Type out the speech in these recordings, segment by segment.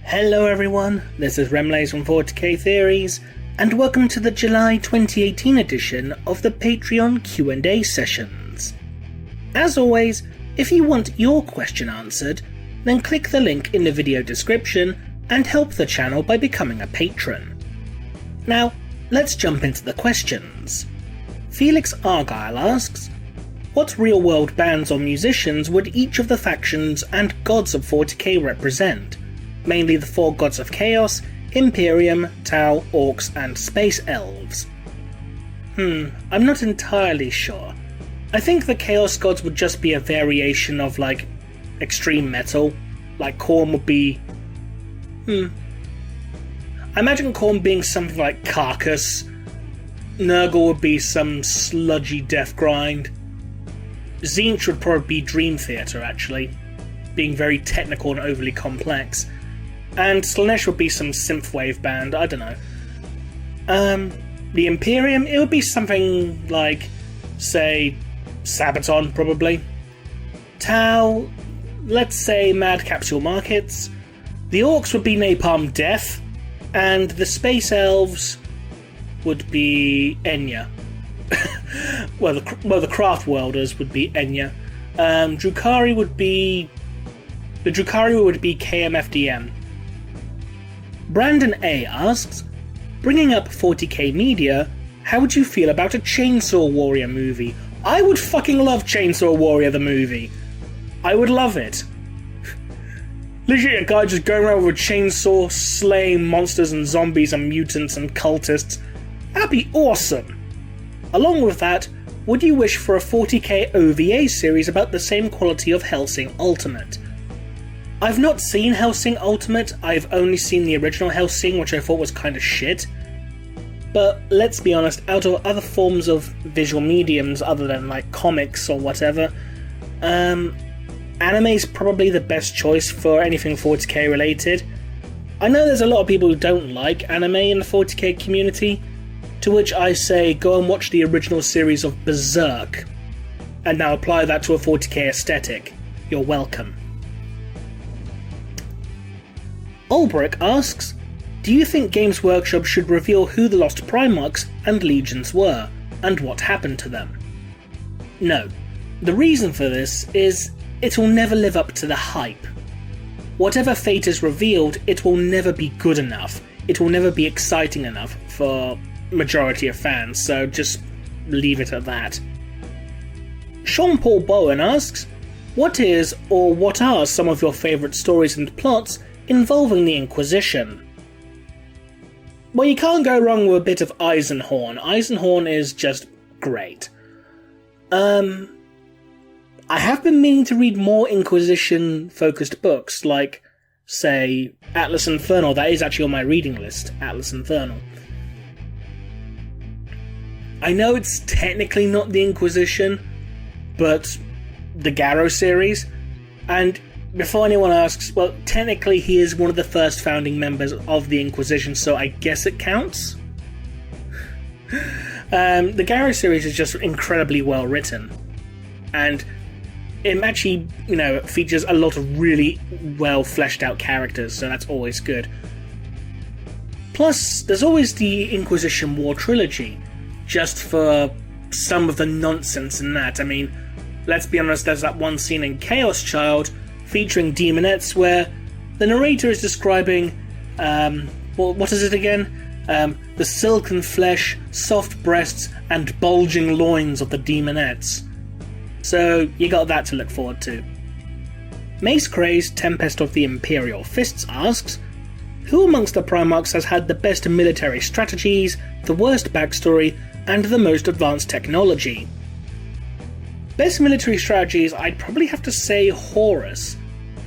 Hello everyone, this is Remlays from 40k Theories, and welcome to the July 2018 edition of the Patreon Q&A sessions. As always, if you want your question answered, then click the link in the video description and help the channel by becoming a patron. Now, let's jump into the questions. Felix Argyle asks, what real-world bands or musicians would each of the factions and gods of 40k represent? Mainly the four gods of Chaos, Imperium, Tau, Orcs, and Space Elves. I'm not entirely sure. I think the Chaos gods would just be a variation of, like, extreme metal. Like, Khorne would be... I imagine Khorne being something like Carcass. Nurgle would be some sludgy death grind. Tzeentch would probably be Dream Theater, actually. Being very technical and overly complex. And Slaanesh would be some synthwave band, I don't know. The Imperium, it would be something like, say, Sabaton, probably. Tau, let's say Mad Capsule Markets. The Orcs would be Napalm Death. And the Space Elves would be Enya. well, the Craft Welders would be Enya. Drukhari would be... The Drukhari would be KMFDM. Brandon A asks, bringing up 40k media, how would you feel about a Chainsaw Warrior movie? I would fucking love Chainsaw Warrior the movie. I would love it. Literally a guy just going around with a chainsaw, slaying monsters and zombies and mutants and cultists. That'd be awesome. Along with that, would you wish for a 40k OVA series about the same quality of Hellsing Ultimate? I've not seen Hellsing Ultimate, I've only seen the original Hellsing, which I thought was kinda shit. But let's be honest, out of other forms of visual mediums other than like comics or whatever, anime's probably the best choice for anything 40k related. I know there's a lot of people who don't like anime in the 40k community, to which I say go and watch the original series of Berserk, and now apply that to a 40k aesthetic. You're welcome. Ulbrich asks, do you think Games Workshop should reveal who the Lost Primarchs and Legions were, and what happened to them? No. The reason for this is it will never live up to the hype. Whatever fate is revealed, it will never be good enough. It will never be exciting enough for majority of fans, so just leave it at that. Sean Paul Bowen asks, what is or what are some of your favourite stories and plots involving the Inquisition? Well, you can't go wrong with a bit of Eisenhorn. Eisenhorn is just great. I have been meaning to read more Inquisition-focused books, like, say, Atlas Infernal. That is actually on my reading list, Atlas Infernal. I know it's technically not the Inquisition, but the Garrow series, and before anyone asks, well, technically he is one of the first founding members of the Inquisition, so I guess it counts. The Garrow series is just incredibly well written, and it actually, features a lot of really well fleshed out characters, so that's always good. Plus, there's always the Inquisition War trilogy, just for some of the nonsense in that. I mean, let's be honest, there's that one scene in Chaos Child featuring demonettes where the narrator is describing, what is it again? The silken flesh, soft breasts, and bulging loins of the demonettes. So you got that to look forward to. Mace Craze, Tempest of the Imperial Fists asks, who amongst the Primarchs has had the best military strategies, the worst backstory, and the most advanced technology? Best military strategies, I'd probably have to say Horus,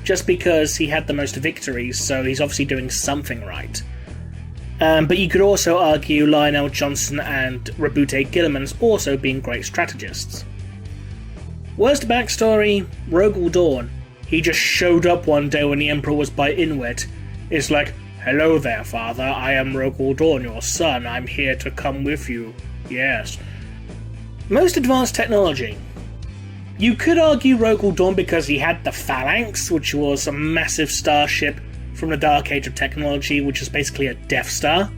just because he had the most victories, so he's obviously doing something right. But you could also argue Lionel Johnson and Rabute Gilliman's also being great strategists. Worst backstory, Rogel Dawn. He just showed up one day when the Emperor was by Inwit. It's like, hello there, father, I am Rogel Dawn, your son, I'm here to come with you. Yes. Most advanced technology. You could argue Rogel Dawn because he had the Phalanx, which was a massive starship from the Dark Age of technology, which is basically a Death Star.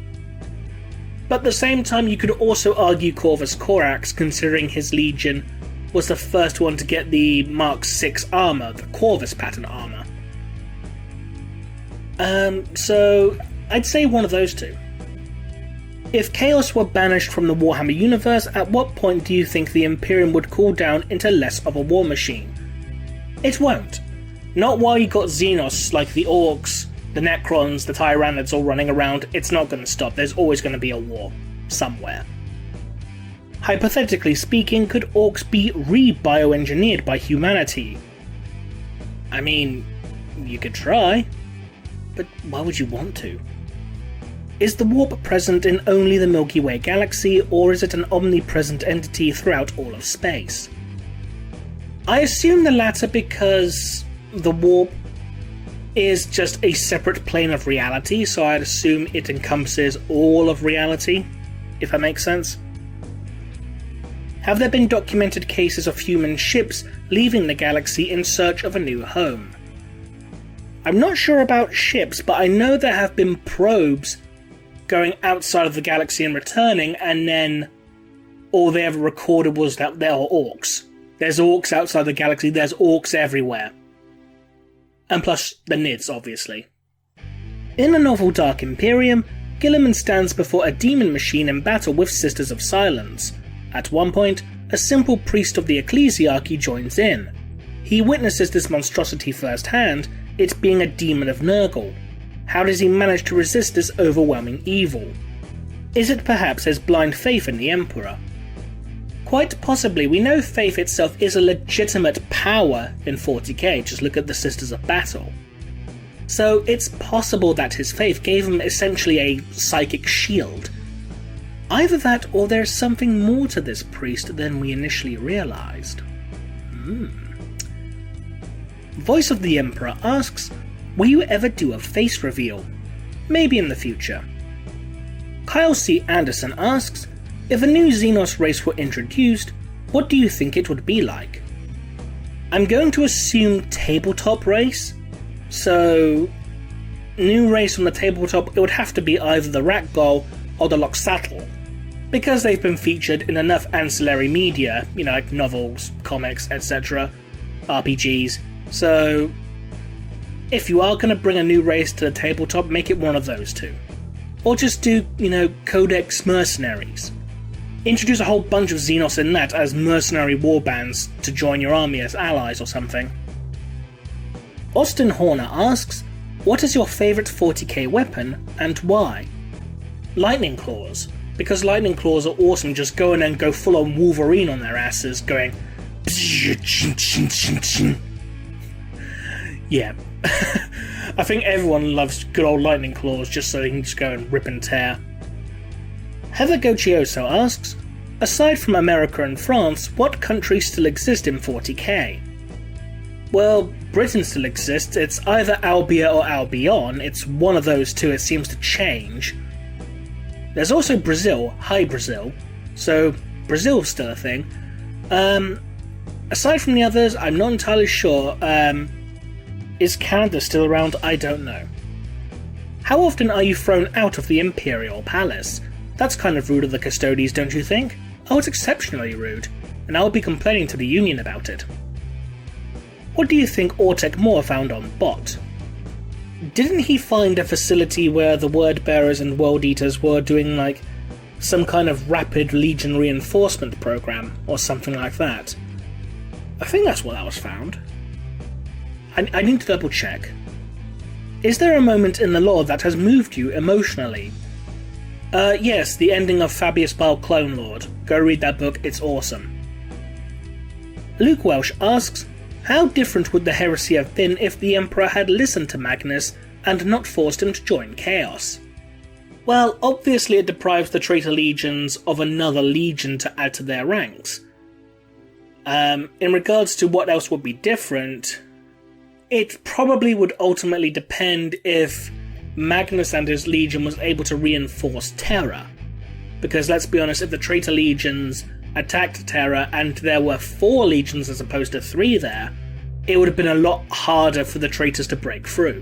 But at the same time, you could also argue Corvus Corax, considering his Legion was the first one to get the Mark VI armor, the Corvus pattern armor. So I'd say one of those two. If Chaos were banished from the Warhammer universe, at what point do you think the Imperium would cool down into less of a war machine? It won't. Not while you got Xenos like the Orcs, the Necrons, the Tyranids all running around. It's not going to stop. There's always going to be a war somewhere. Hypothetically speaking, could Orcs be re-bioengineered by humanity? I mean, you could try, but why would you want to? Is the warp present in only the Milky Way galaxy, or is it an omnipresent entity throughout all of space? I assume the latter because the warp is just a separate plane of reality, so I'd assume it encompasses all of reality, if that makes sense. Have there been documented cases of human ships leaving the galaxy in search of a new home? I'm not sure about ships, but I know there have been probes going outside of the galaxy and returning, and then all they ever recorded was that there are orcs. There's orcs outside the galaxy, there's orcs everywhere. And plus the Nids, obviously. In the novel Dark Imperium, Guilliman stands before a demon machine in battle with Sisters of Silence. At one point, a simple priest of the Ecclesiarchy joins in. He witnesses this monstrosity firsthand, it being a demon of Nurgle. How does he manage to resist this overwhelming evil? Is it perhaps his blind faith in the Emperor? Quite possibly. We know faith itself is a legitimate power in 40k, just look at the Sisters of Battle. So it's possible that his faith gave him essentially a psychic shield. Either that, or there's something more to this priest than we initially realised. Voice of the Emperor asks, will you ever do a face reveal? Maybe in the future. Kyle C. Anderson asks, if a new Xenos race were introduced, what do you think it would be like? I'm going to assume tabletop race. So, new race on the tabletop, it would have to be either the Rakghoul or the Loxatl, because they've been featured in enough ancillary media, like novels, comics, etc., RPGs. So, if you are going to bring a new race to the tabletop, make it one of those two. Or just do, Codex Mercenaries. Introduce a whole bunch of Xenos in that as mercenary warbands to join your army as allies or something. Austin Horner asks, what is your favourite 40k weapon and why? Lightning Claws, because Lightning Claws are awesome, just go in and go full on Wolverine on their asses, going yeah. I think everyone loves good old Lightning Claws just so they can just go and rip and tear. Heather Gocchioso asks, aside from America and France, what countries still exist in 40k? Well, Britain still exists. It's either Albia or Albion. It's one of those two. It seems to change. There's also Brazil. Hi, Brazil. So, Brazil's still a thing. Aside from the others, I'm not entirely sure. Is Canada still around? I don't know. How often are you thrown out of the Imperial Palace? That's kind of rude of the Custodes, don't you think? Oh, it's exceptionally rude, and I'll be complaining to the Union about it. What do you think Ortec Moore found on Bot? Didn't he find a facility where the Word Bearers and World Eaters were doing, some kind of rapid Legion reinforcement program, or something like that? I think that's what that was found. I need to double check. Is there a moment in the lore that has moved you emotionally? Yes, the ending of Fabius Bile Clone Lord. Go read that book, it's awesome. Luke Welsh asks, how different would the heresy have been if the Emperor had listened to Magnus and not forced him to join Chaos? Well, obviously it deprives the traitor legions of another legion to add to their ranks. In regards to what else would be different, it probably would ultimately depend if Magnus and his legion was able to reinforce Terra. Because let's be honest, if the traitor legions attacked Terra and there were 4 legions as opposed to 3 there, it would have been a lot harder for the traitors to break through.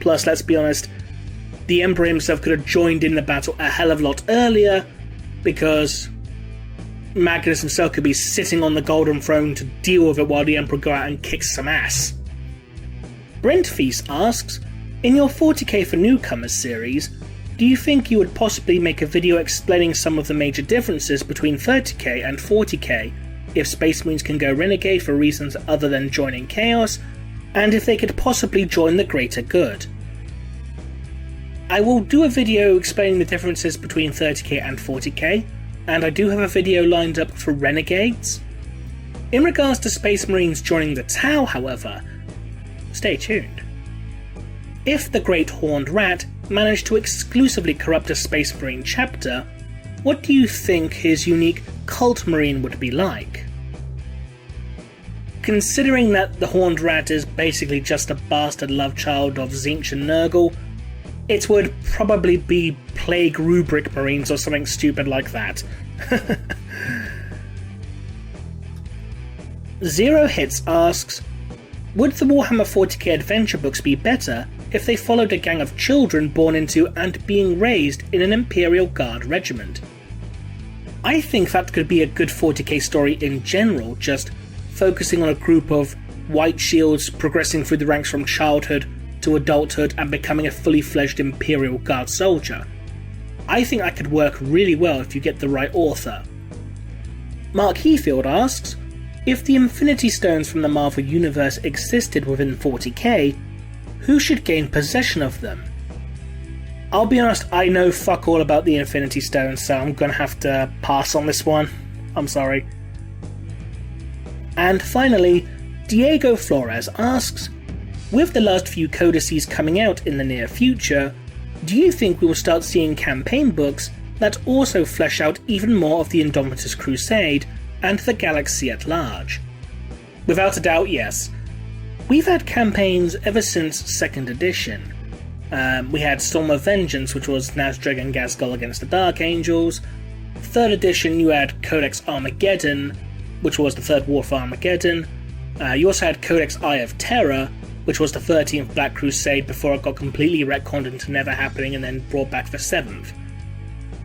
Plus, let's be honest, the Emperor himself could have joined in the battle a hell of a lot earlier, because Magnus himself could be sitting on the Golden Throne to deal with it while the Emperor go out and kicks some ass. Brent Feast asks, in your 40k for Newcomers series, do you think you would possibly make a video explaining some of the major differences between 30k and 40k, if Space Marines can go Renegade for reasons other than joining Chaos, and if they could possibly join the greater good? I will do a video explaining the differences between 30k and 40k, and I do have a video lined up for Renegades. In regards to Space Marines joining the Tau, however, stay tuned. If the Great Horned Rat managed to exclusively corrupt a Space Marine chapter, what do you think his unique Cult Marine would be like? Considering that the Horned Rat is basically just a bastard love child of Tzeentch and Nurgle, it would probably be Plague Rubric Marines or something stupid like that. Zero Hits asks, would the Warhammer 40k adventure books be better if they followed a gang of children born into and being raised in an Imperial Guard regiment? I think that could be a good 40k story in general, just focusing on a group of white shields progressing through the ranks from childhood to adulthood and becoming a fully fledged Imperial Guard soldier. I think that could work really well if you get the right author. Mark Heafield asks, if the Infinity Stones from the Marvel Universe existed within 40k, who should gain possession of them? I'll be honest, I know fuck all about the Infinity Stones, so I'm gonna have to pass on this one. I'm sorry. And finally, Diego Flores asks, with the last few codices coming out in the near future, do you think we will start seeing campaign books that also flesh out even more of the Indomitus Crusade and the galaxy at large? Without a doubt, yes. We've had campaigns ever since 2nd edition. We had Storm of Vengeance, which was Nazdreg and Ghazghkull against the Dark Angels. 3rd edition, you had Codex Armageddon, which was the 3rd War for Armageddon. You also had Codex Eye of Terror, which was the 13th Black Crusade before it got completely retconned into never happening and then brought back for 7th.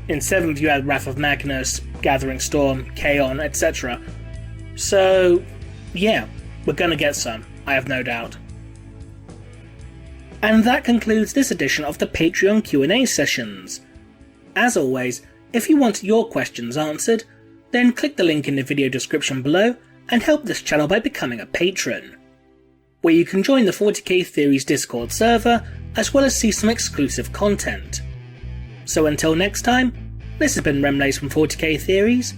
In 7th you had Wrath of Magnus, Gathering Storm, Kaon, etc. So yeah, we're gonna get some, I have no doubt. And that concludes this edition of the Patreon Q&A sessions. As always, if you want your questions answered, then click the link in the video description below and help this channel by becoming a patron, where you can join the 40k Theories Discord server, as well as see some exclusive content. So until next time, this has been Remlace from 40k Theories,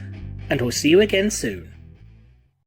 and we'll see you again soon.